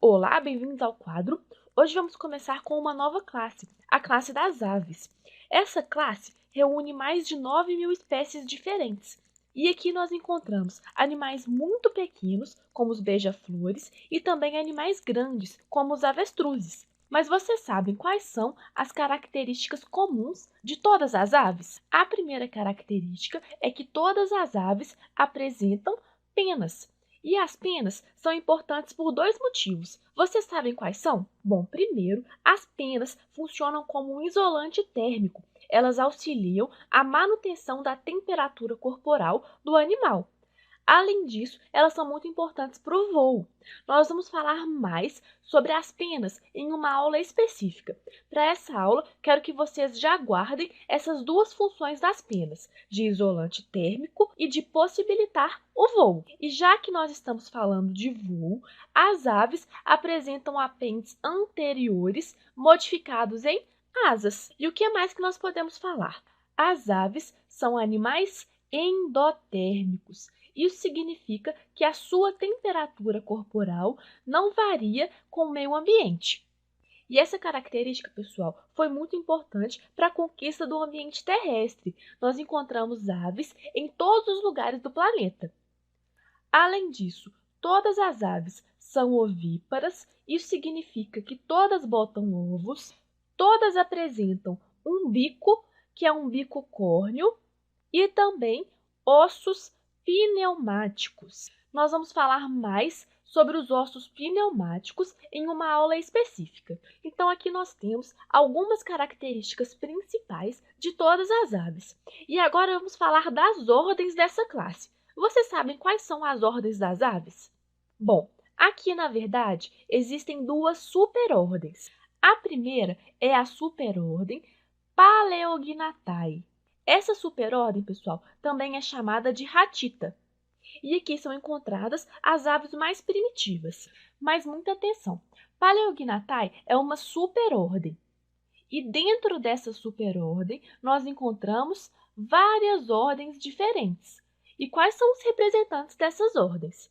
Olá, bem-vindos ao quadro. Hoje vamos começar com uma nova classe, a classe das aves. Essa classe reúne mais de 9.000 espécies diferentes. E aqui nós encontramos animais muito pequenos, como os beija-flores, e também animais grandes, como os avestruzes. Mas vocês sabem quais são as características comuns de todas as aves? A primeira característica é que todas as aves apresentam penas. E as penas são importantes por dois motivos. Vocês sabem quais são? Bom, primeiro, as penas funcionam como um isolante térmico. Elas auxiliam a manutenção da temperatura corporal do animal. Além disso, elas são muito importantes para o voo. Nós vamos falar mais sobre as penas em uma aula específica. Para essa aula, quero que vocês já guardem essas duas funções das penas, de isolante térmico e de possibilitar o voo. E já que nós estamos falando de voo, as aves apresentam apêndices anteriores modificados em asas. E o que mais que nós podemos falar? As aves são animais endotérmicos. Isso significa que a sua temperatura corporal não varia com o meio ambiente. E essa característica, pessoal, foi muito importante para a conquista do ambiente terrestre. Nós encontramos aves em todos os lugares do planeta. Além disso, todas as aves são ovíparas. Isso significa que todas botam ovos, todas apresentam um bico, que é um bico córneo, e também ossos pneumáticos. Nós vamos falar mais sobre os ossos pneumáticos em uma aula específica. Então, aqui nós temos algumas características principais de todas as aves. E agora vamos falar das ordens dessa classe. Vocês sabem quais são as ordens das aves? Bom, aqui na verdade existem duas superordens. A primeira é a superordem Paleognathae. Essa superordem, pessoal, também é chamada de ratita. E aqui são encontradas as aves mais primitivas. Mas muita atenção, Paleognathae é uma superordem. E dentro dessa superordem, nós encontramos várias ordens diferentes. E quais são os representantes dessas ordens?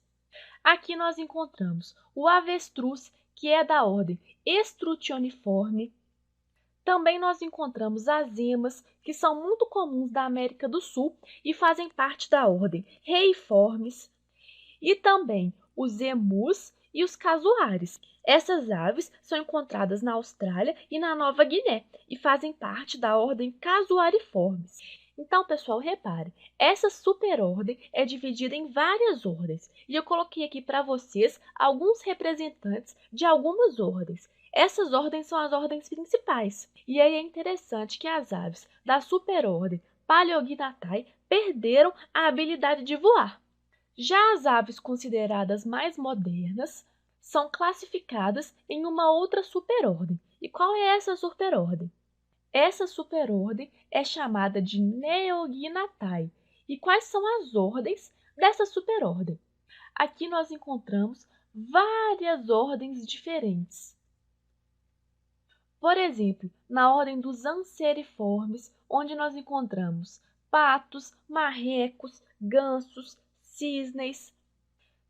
Aqui nós encontramos o avestruz, que é da ordem Estrutioniforme. Também nós encontramos as emas, que são muito comuns da América do Sul e fazem parte da ordem Reiformes, e também os emus e os casuares. Essas aves são encontradas na Austrália e na Nova Guiné e fazem parte da ordem Casuariformes. Então, pessoal, repare, essa superordem é dividida em várias ordens e eu coloquei aqui para vocês alguns representantes de algumas ordens. Essas ordens são as ordens principais. E aí é interessante que as aves da superordem Paleognathae perderam a habilidade de voar. Já as aves consideradas mais modernas são classificadas em uma outra superordem. E qual é essa superordem? Essa superordem é chamada de Neognathae. E quais são as ordens dessa superordem? Aqui nós encontramos várias ordens diferentes. Por exemplo, na ordem dos anseriformes, onde nós encontramos patos, marrecos, gansos, cisnes.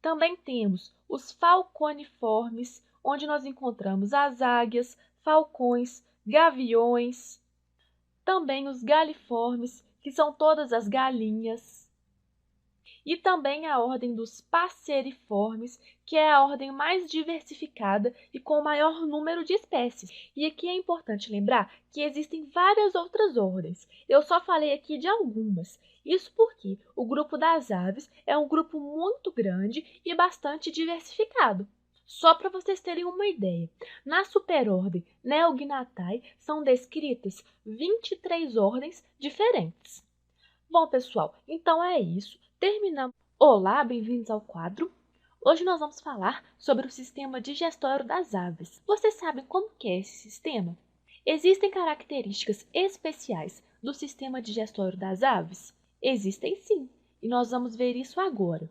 Também temos os falconiformes, onde nós encontramos as águias, falcões, gaviões. Também os galiformes, que são todas as galinhas. E também a ordem dos passeriformes, que é a ordem mais diversificada e com o maior número de espécies. E aqui é importante lembrar que existem várias outras ordens. Eu só falei aqui de algumas. Isso porque o grupo das aves é um grupo muito grande e bastante diversificado. Só para vocês terem uma ideia, na superordem Neognathae são descritas 23 ordens diferentes. Bom, pessoal, então é isso. Terminamos. Olá, bem-vindos ao quadro. Hoje nós vamos falar sobre o sistema digestório das aves. Vocês sabem como que é esse sistema? Existem características especiais do sistema digestório das aves? Existem sim, e nós vamos ver isso agora.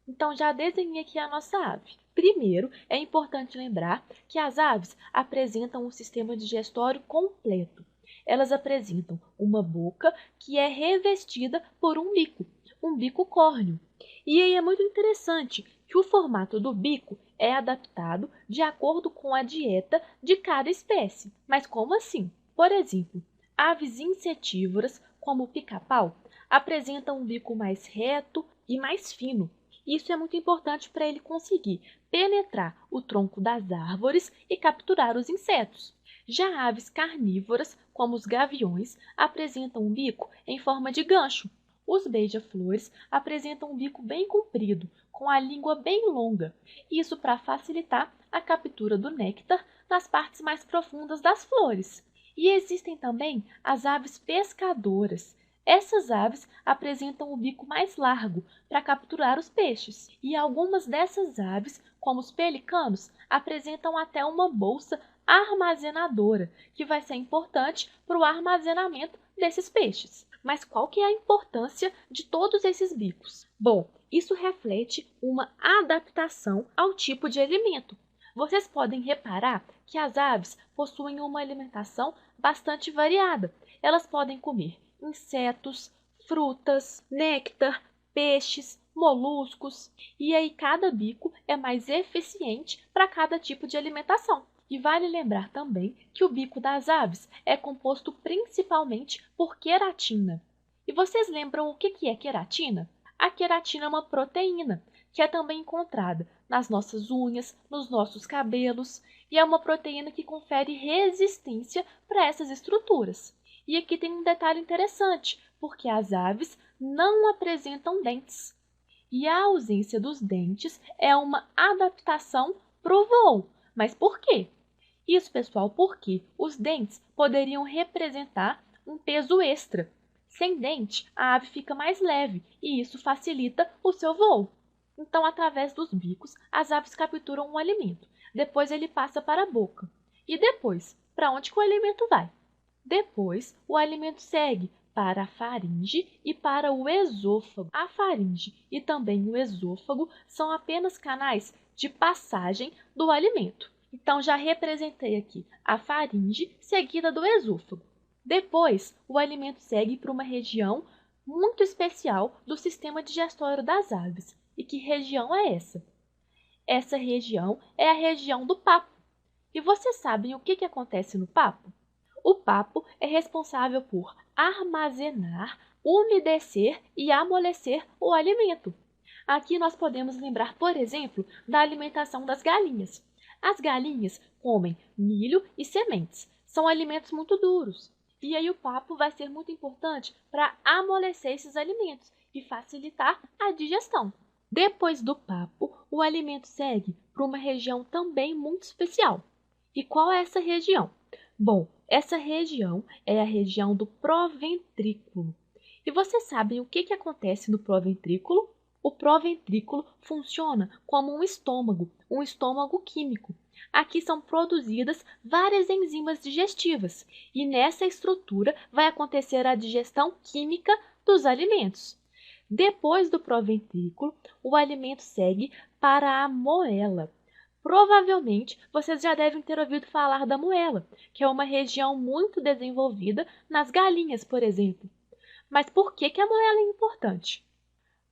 Então já desenhei aqui a nossa ave. Primeiro, é importante lembrar que as aves apresentam um sistema digestório completo. Elas apresentam uma boca que é revestida por um bico córneo. E aí é muito interessante que o formato do bico é adaptado de acordo com a dieta de cada espécie. Mas como assim? Por exemplo, aves insetívoras, como o pica-pau, apresentam um bico mais reto e mais fino. Isso é muito importante para ele conseguir penetrar o tronco das árvores e capturar os insetos. Já aves carnívoras, como os gaviões, apresentam um bico em forma de gancho. Os beija-flores apresentam um bico bem comprido, com a língua bem longa, isso para facilitar a captura do néctar nas partes mais profundas das flores. E existem também as aves pescadoras. Essas aves apresentam o bico mais largo para capturar os peixes, e algumas dessas aves, como os pelicanos, apresentam até uma bolsa armazenadora, que vai ser importante para o armazenamento desses peixes. Mas qual que é a importância de todos esses bicos? Bom, isso reflete uma adaptação ao tipo de alimento. Vocês podem reparar que as aves possuem uma alimentação bastante variada. Elas podem comer insetos, frutas, néctar, peixes, moluscos, e aí cada bico é mais eficiente para cada tipo de alimentação. E vale lembrar também que o bico das aves é composto principalmente por queratina. E vocês lembram o que é queratina? A queratina é uma proteína que é também encontrada nas nossas unhas, nos nossos cabelos, e é uma proteína que confere resistência para essas estruturas. E aqui tem um detalhe interessante, porque as aves não apresentam dentes. E a ausência dos dentes é uma adaptação para o voo. Mas por quê? Isso, pessoal, porque os dentes poderiam representar um peso extra. Sem dente, a ave fica mais leve e isso facilita o seu voo. Então, através dos bicos, as aves capturam um alimento. Depois ele passa para a boca. E depois, para onde que o alimento vai? Depois, o alimento segue para a faringe e para o esôfago. A faringe e também o esôfago são apenas canais de passagem do alimento. Então, já representei aqui a faringe seguida do esôfago. Depois, o alimento segue para uma região muito especial do sistema digestório das aves. E que região é essa? Essa região é a região do papo. E vocês sabem o que acontece no papo? O papo é responsável por armazenar, umedecer e amolecer o alimento. Aqui nós podemos lembrar, por exemplo, da alimentação das galinhas. As galinhas comem milho e sementes. São alimentos muito duros. E aí o papo vai ser muito importante para amolecer esses alimentos e facilitar a digestão. Depois do papo, o alimento segue para uma região também muito especial. E qual é essa região? Bom, essa região é a região do proventrículo. E vocês sabem o que acontece no proventrículo? O proventrículo funciona como um estômago químico. Aqui são produzidas várias enzimas digestivas e nessa estrutura vai acontecer a digestão química dos alimentos. Depois do proventrículo, o alimento segue para a moela. Provavelmente vocês já devem ter ouvido falar da moela, que é uma região muito desenvolvida nas galinhas, por exemplo. Mas por que a moela é importante?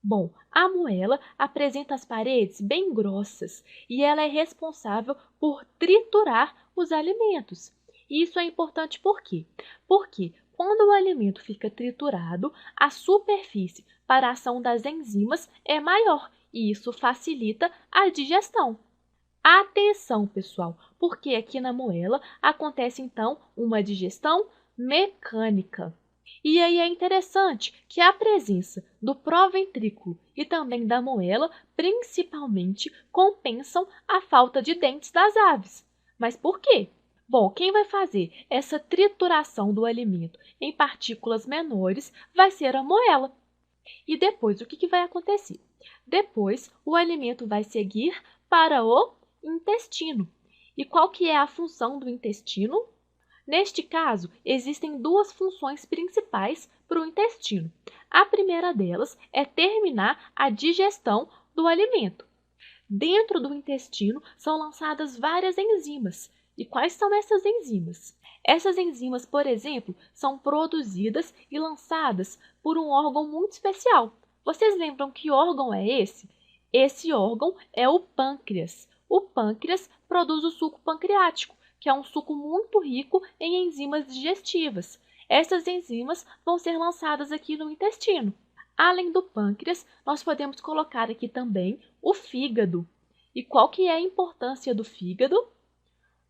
Bom, a moela apresenta as paredes bem grossas e ela é responsável por triturar os alimentos. E isso é importante por quê? Porque quando o alimento fica triturado, a superfície para a ação das enzimas é maior e isso facilita a digestão. Atenção, pessoal, porque aqui na moela acontece então uma digestão mecânica. E aí é interessante que a presença do proventrículo e também da moela, principalmente, compensam a falta de dentes das aves. Mas por quê? Bom, quem vai fazer essa trituração do alimento em partículas menores vai ser a moela. E depois, o que vai acontecer? Depois, o alimento vai seguir para o intestino. E qual que é a função do intestino? Neste caso, existem duas funções principais para o intestino. A primeira delas é terminar a digestão do alimento. Dentro do intestino são lançadas várias enzimas. E quais são essas enzimas? Essas enzimas, por exemplo, são produzidas e lançadas por um órgão muito especial. Vocês lembram que órgão é esse? Esse órgão é o pâncreas. O pâncreas produz o suco pancreático, que é um suco muito rico em enzimas digestivas. Essas enzimas vão ser lançadas aqui no intestino. Além do pâncreas, nós podemos colocar aqui também o fígado. E qual que é a importância do fígado?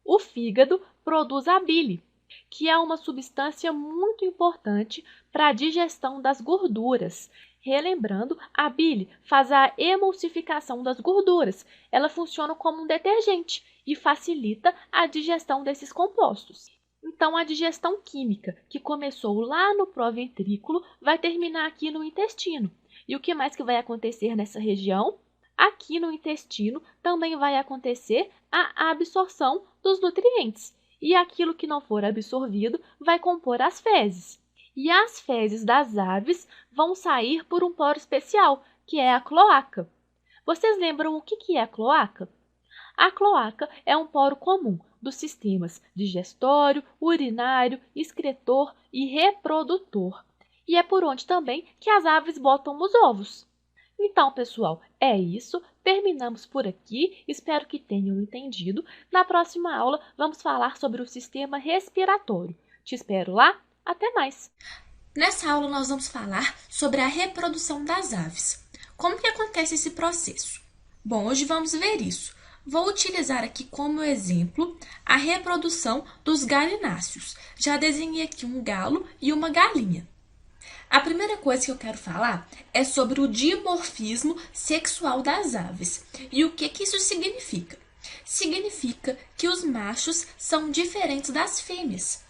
O fígado produz a bile, que é uma substância muito importante para a digestão das gorduras. Relembrando, a bile faz a emulsificação das gorduras. Ela funciona como um detergente e facilita a digestão desses compostos. Então, a digestão química, que começou lá no proventrículo, vai terminar aqui no intestino. E o que mais que vai acontecer nessa região? Aqui no intestino também vai acontecer a absorção dos nutrientes. E aquilo que não for absorvido vai compor as fezes. E as fezes das aves vão sair por um poro especial, que é a cloaca. Vocês lembram o que é a cloaca? A cloaca é um poro comum dos sistemas digestório, urinário, excretor e reprodutor. E é por onde também que as aves botam os ovos. Então, pessoal, é isso. Terminamos por aqui. Espero que tenham entendido. Na próxima aula, vamos falar sobre o sistema respiratório. Te espero lá. Até mais! Nessa aula, nós vamos falar sobre a reprodução das aves. Como que acontece esse processo? Bom, hoje vamos ver isso. Vou utilizar aqui como exemplo a reprodução dos galináceos. Já desenhei aqui um galo e uma galinha. A primeira coisa que eu quero falar é sobre o dimorfismo sexual das aves. E o que isso significa? Significa que os machos são diferentes das fêmeas.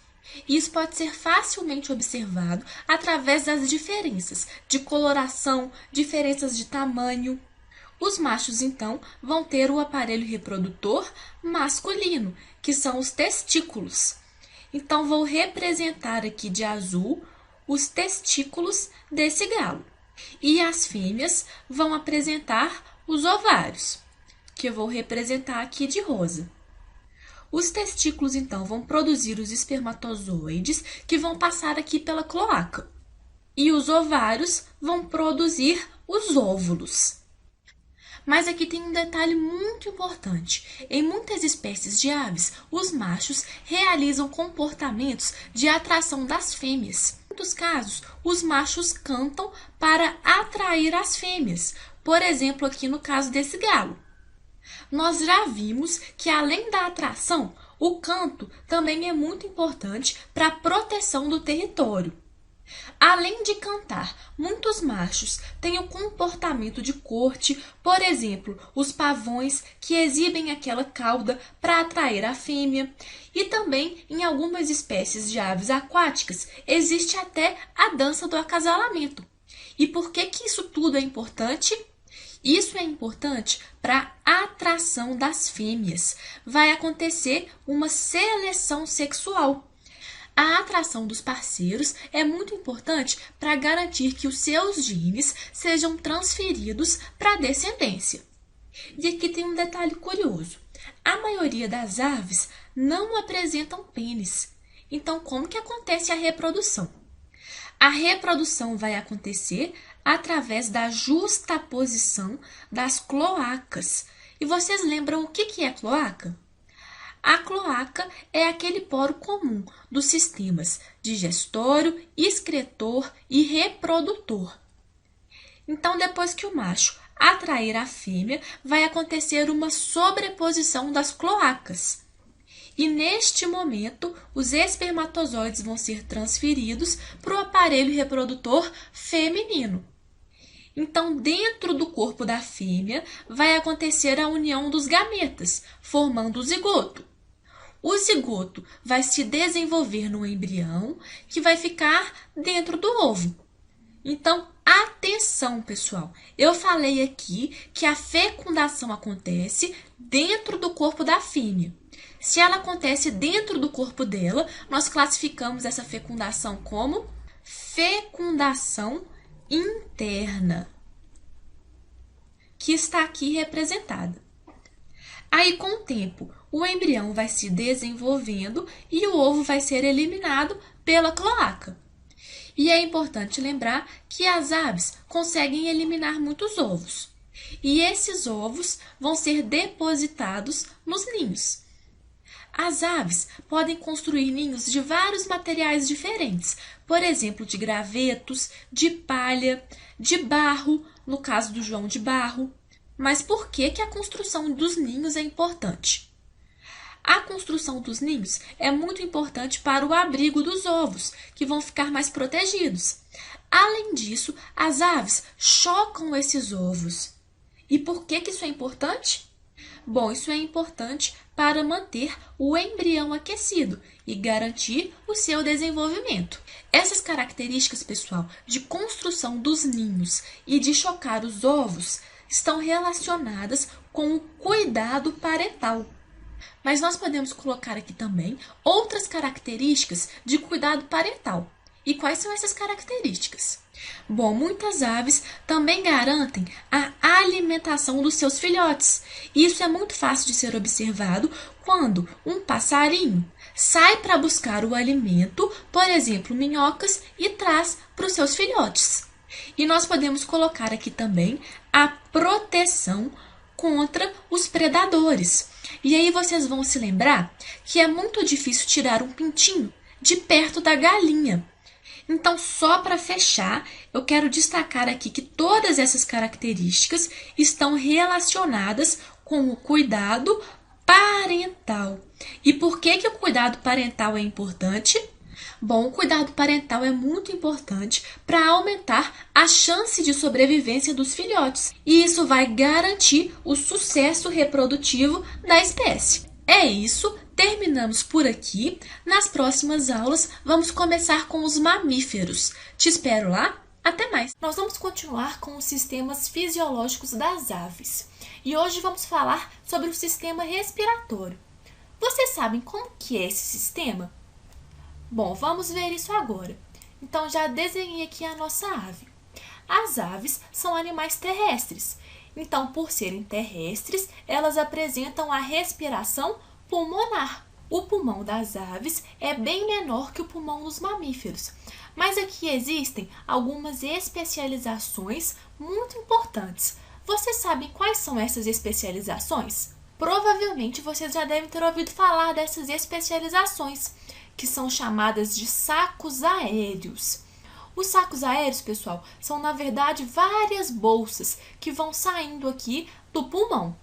Isso pode ser facilmente observado através das diferenças de coloração, diferenças de tamanho. Os machos, então, vão ter o aparelho reprodutor masculino, que são os testículos. Então, vou representar aqui de azul os testículos desse galo. E as fêmeas vão apresentar os ovários, que eu vou representar aqui de rosa. Os testículos, então, vão produzir os espermatozoides, que vão passar aqui pela cloaca. E os ovários vão produzir os óvulos. Mas aqui tem um detalhe muito importante. Em muitas espécies de aves, os machos realizam comportamentos de atração das fêmeas. Em muitos casos, os machos cantam para atrair as fêmeas. Por exemplo, aqui no caso desse galo. Nós já vimos que, além da atração, o canto também é muito importante para a proteção do território. Além de cantar, muitos machos têm o comportamento de corte, por exemplo, os pavões que exibem aquela cauda para atrair a fêmea. E também, em algumas espécies de aves aquáticas, existe até a dança do acasalamento. E por que isso tudo é importante? Isso é importante para a atração das fêmeas. Vai acontecer uma seleção sexual. A atração dos parceiros é muito importante para garantir que os seus genes sejam transferidos para a descendência. E aqui tem um detalhe curioso. A maioria das aves não apresentam pênis. Então, como que acontece a reprodução? A reprodução vai acontecer através da justaposição das cloacas. E vocês lembram o que é cloaca? A cloaca é aquele poro comum dos sistemas digestório, excretor e reprodutor. Então, depois que o macho atrair a fêmea, vai acontecer uma sobreposição das cloacas. E neste momento, os espermatozoides vão ser transferidos para o aparelho reprodutor feminino. Então, dentro do corpo da fêmea, vai acontecer a união dos gametas, formando o zigoto. O zigoto vai se desenvolver no embrião, que vai ficar dentro do ovo. Então, atenção, pessoal! Eu falei aqui que a fecundação acontece dentro do corpo da fêmea. Se ela acontece dentro do corpo dela, nós classificamos essa fecundação como fecundação interna, que está aqui representada. Aí, com o tempo, o embrião vai se desenvolvendo e o ovo vai ser eliminado pela cloaca. E é importante lembrar que as aves conseguem eliminar muitos ovos. E esses ovos vão ser depositados nos ninhos. As aves podem construir ninhos de vários materiais diferentes, por exemplo, de gravetos, de palha, de barro, no caso do João de barro. Mas por que a construção dos ninhos é importante? A construção dos ninhos é muito importante para o abrigo dos ovos, que vão ficar mais protegidos. Além disso, as aves chocam esses ovos. E por que isso é importante? Bom, isso é importante para manter o embrião aquecido e garantir o seu desenvolvimento. Essas características, pessoal, de construção dos ninhos e de chocar os ovos estão relacionadas com o cuidado parental. Mas nós podemos colocar aqui também outras características de cuidado parental. E quais são essas características? Bom, muitas aves também garantem a alimentação dos seus filhotes. Isso é muito fácil de ser observado quando um passarinho sai para buscar o alimento, por exemplo, minhocas, e traz para os seus filhotes. E nós podemos colocar aqui também a proteção contra os predadores. E aí vocês vão se lembrar que é muito difícil tirar um pintinho de perto da galinha. Então, só para fechar, eu quero destacar aqui que todas essas características estão relacionadas com o cuidado parental. E por que o cuidado parental é importante? Bom, o cuidado parental é muito importante para aumentar a chance de sobrevivência dos filhotes. E isso vai garantir o sucesso reprodutivo da espécie. É isso, terminamos por aqui. Nas próximas aulas, vamos começar com os mamíferos. Te espero lá. Até mais! Nós vamos continuar com os sistemas fisiológicos das aves. E hoje vamos falar sobre o sistema respiratório. Vocês sabem como que é esse sistema? Bom, vamos ver isso agora. Então, já desenhei aqui a nossa ave. As aves são animais terrestres. Então, por serem terrestres, elas apresentam a respiração pulmonar. O pulmão das aves é bem menor que o pulmão dos mamíferos. Mas aqui existem algumas especializações muito importantes. Vocês sabem quais são essas especializações? Provavelmente vocês já devem ter ouvido falar dessas especializações, que são chamadas de sacos aéreos. Os sacos aéreos, pessoal, são na verdade várias bolsas que vão saindo aqui do pulmão.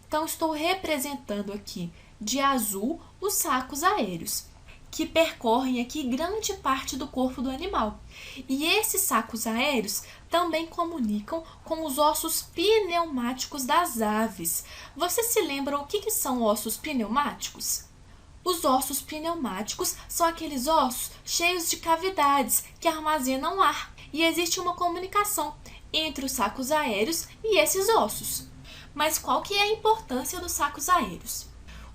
Então, estou representando aqui de azul os sacos aéreos, que percorrem aqui grande parte do corpo do animal. E esses sacos aéreos também comunicam com os ossos pneumáticos das aves. Vocês se lembram o que são ossos pneumáticos? Os ossos pneumáticos são aqueles ossos cheios de cavidades que armazenam ar. E existe uma comunicação entre os sacos aéreos e esses ossos. Mas qual que é a importância dos sacos aéreos?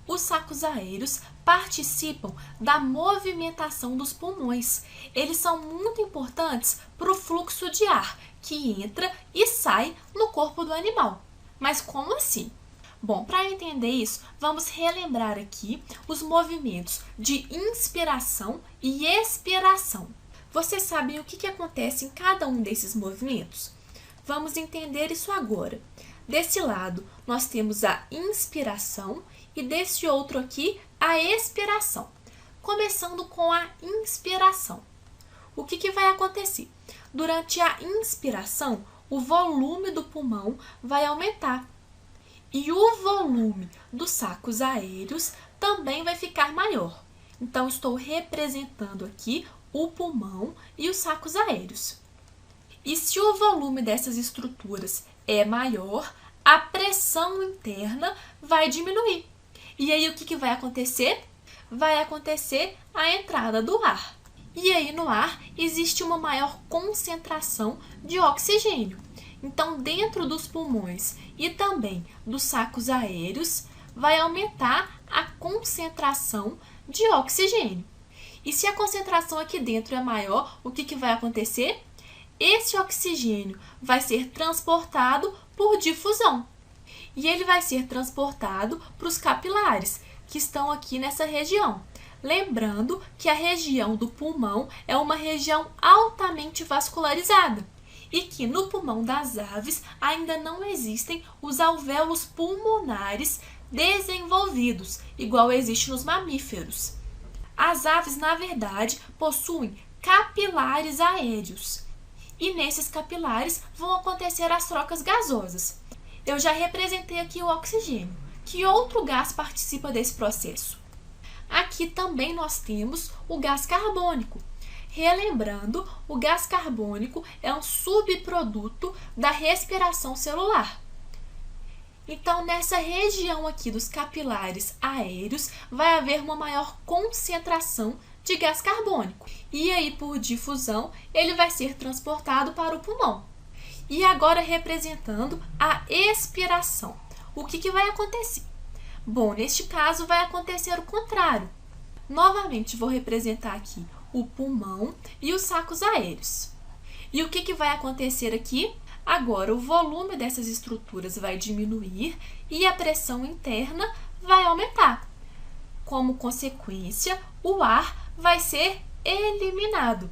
Os sacos aéreos participam da movimentação dos pulmões. Eles são muito importantes para o fluxo de ar que entra e sai no corpo do animal. Mas como assim? Bom, para entender isso, vamos relembrar aqui os movimentos de inspiração e expiração. Vocês sabem o que acontece em cada um desses movimentos? Vamos entender isso agora. Desse lado, nós temos a inspiração e desse outro aqui, a expiração. Começando com a inspiração. O que vai acontecer? Durante a inspiração, o volume do pulmão vai aumentar. E o volume dos sacos aéreos também vai ficar maior. Então, estou representando aqui o pulmão e os sacos aéreos. E se o volume dessas estruturas é maior, a pressão interna vai diminuir. E aí, o que vai acontecer? Vai acontecer a entrada do ar. E aí, no ar, existe uma maior concentração de oxigênio. Então, dentro dos pulmões e também dos sacos aéreos, vai aumentar a concentração de oxigênio. E se a concentração aqui dentro é maior, o que vai acontecer? Esse oxigênio vai ser transportado por difusão. E ele vai ser transportado para os capilares, que estão aqui nessa região. Lembrando que a região do pulmão é uma região altamente vascularizada. e que no pulmão das aves ainda não existem os alvéolos pulmonares desenvolvidos, igual existe nos mamíferos. As aves, na verdade, possuem capilares aéreos, e nesses capilares vão acontecer as trocas gasosas. Eu já representei aqui o oxigênio. Que outro gás participa desse processo? Aqui também nós temos o gás carbônico. Relembrando, o gás carbônico é um subproduto da respiração celular. Então, nessa região aqui dos capilares aéreos, vai haver uma maior concentração de gás carbônico. E aí, por difusão, ele vai ser transportado para o pulmão. E agora, representando a expiração. O que vai acontecer? Bom, neste caso, vai acontecer o contrário. Novamente, vou representar aqui o pulmão e os sacos aéreos. E o que vai acontecer aqui? Agora, o volume dessas estruturas vai diminuir e a pressão interna vai aumentar. Como consequência, o ar vai ser eliminado.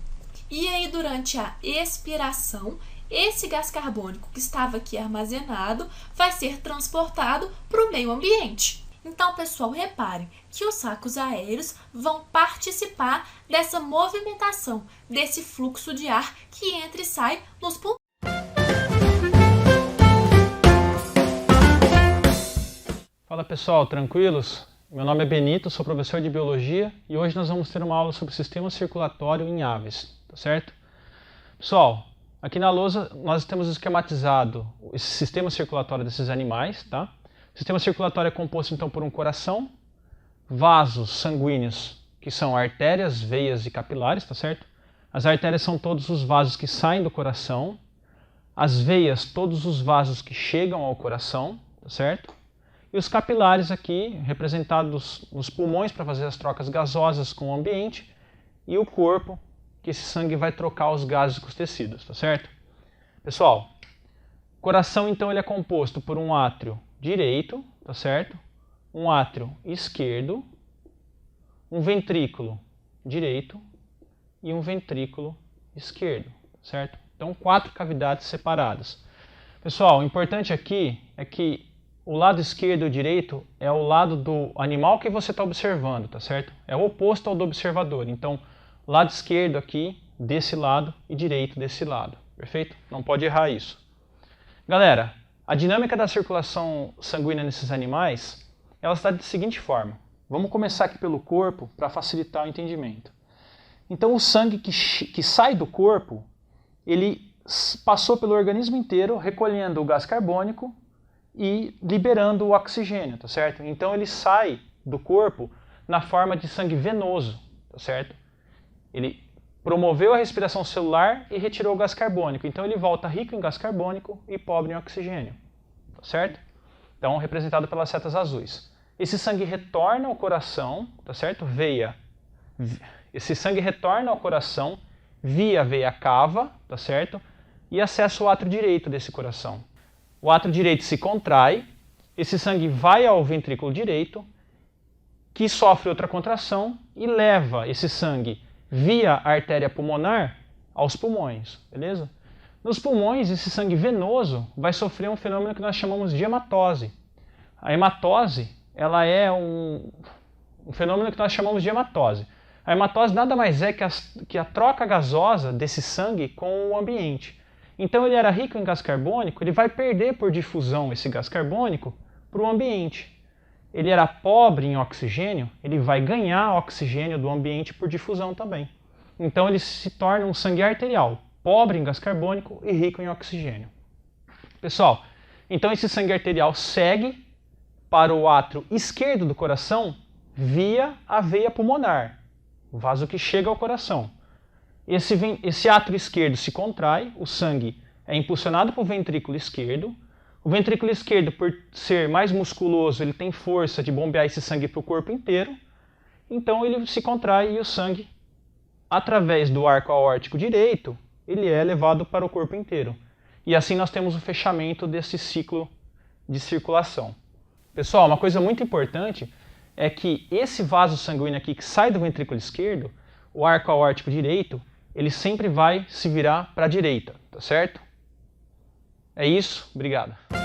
E aí, durante a expiração, esse gás carbônico que estava aqui armazenado vai ser transportado para o meio ambiente. Então, pessoal, reparem que os sacos aéreos vão participar dessa movimentação, desse fluxo de ar que entra e sai nos pulmões. Fala pessoal, tranquilos? Meu nome é Benito, sou professor de Biologia e hoje nós vamos ter uma aula sobre o sistema circulatório em aves, tá certo? Pessoal, aqui na lousa nós temos esquematizado esse sistema circulatório desses animais, tá? O sistema circulatório é composto então por um coração, vasos sanguíneos, que são artérias, veias e capilares, tá certo? As artérias são todos os vasos que saem do coração, as veias, todos os vasos que chegam ao coração, tá certo? E os capilares aqui, representados nos pulmões para fazer as trocas gasosas com o ambiente, e o corpo, que esse sangue vai trocar os gases com os tecidos, tá certo? Pessoal, o coração então ele é composto por um átrio direito, tá certo? Um átrio esquerdo, um ventrículo direito e um ventrículo esquerdo, certo? Então, 4 cavidades separadas. Pessoal, o importante aqui é que o lado esquerdo e o direito é o lado do animal que você está observando, tá certo? É o oposto ao do observador. Então, lado esquerdo aqui, desse lado, e direito desse lado. Perfeito? Não pode errar isso. Galera, a dinâmica da circulação sanguínea nesses animais, ela está da seguinte forma. Vamos começar aqui pelo corpo para facilitar o entendimento. Então, o sangue que sai do corpo, ele passou pelo organismo inteiro, recolhendo o gás carbônico e liberando o oxigênio, tá certo? Então ele sai do corpo na forma de sangue venoso, tá certo? Ele promoveu a respiração celular e retirou o gás carbônico. Então ele volta rico em gás carbônico e pobre em oxigênio, tá certo? Então representado pelas setas azuis. Esse sangue retorna ao coração, tá certo? Esse sangue retorna ao coração via a veia cava, tá certo? E acessa o átrio direito desse coração. O átrio direito se contrai, esse sangue vai ao ventrículo direito, que sofre outra contração e leva esse sangue via a artéria pulmonar aos pulmões, beleza? Nos pulmões, esse sangue venoso vai sofrer um fenômeno que nós chamamos de hematose. A hematose, ela é um fenômeno que nós chamamos de hematose. A hematose nada mais é que a troca gasosa desse sangue com o ambiente. Então ele era rico em gás carbônico, ele vai perder por difusão esse gás carbônico para o ambiente. Ele era pobre em oxigênio, ele vai ganhar oxigênio do ambiente por difusão também. Então ele se torna um sangue arterial, pobre em gás carbônico e rico em oxigênio. Pessoal, então esse sangue arterial segue para o átrio esquerdo do coração via a veia pulmonar, o vaso que chega ao coração. Esse átrio esquerdo se contrai, o sangue é impulsionado para o ventrículo esquerdo. O ventrículo esquerdo, por ser mais musculoso, ele tem força de bombear esse sangue para o corpo inteiro. Então ele se contrai e o sangue, através do arco aórtico direito, ele é levado para o corpo inteiro. E assim nós temos o fechamento desse ciclo de circulação. Pessoal, uma coisa muito importante é que esse vaso sanguíneo aqui que sai do ventrículo esquerdo, o arco aórtico direito, ele sempre vai se virar para a direita, tá certo? É isso, obrigado.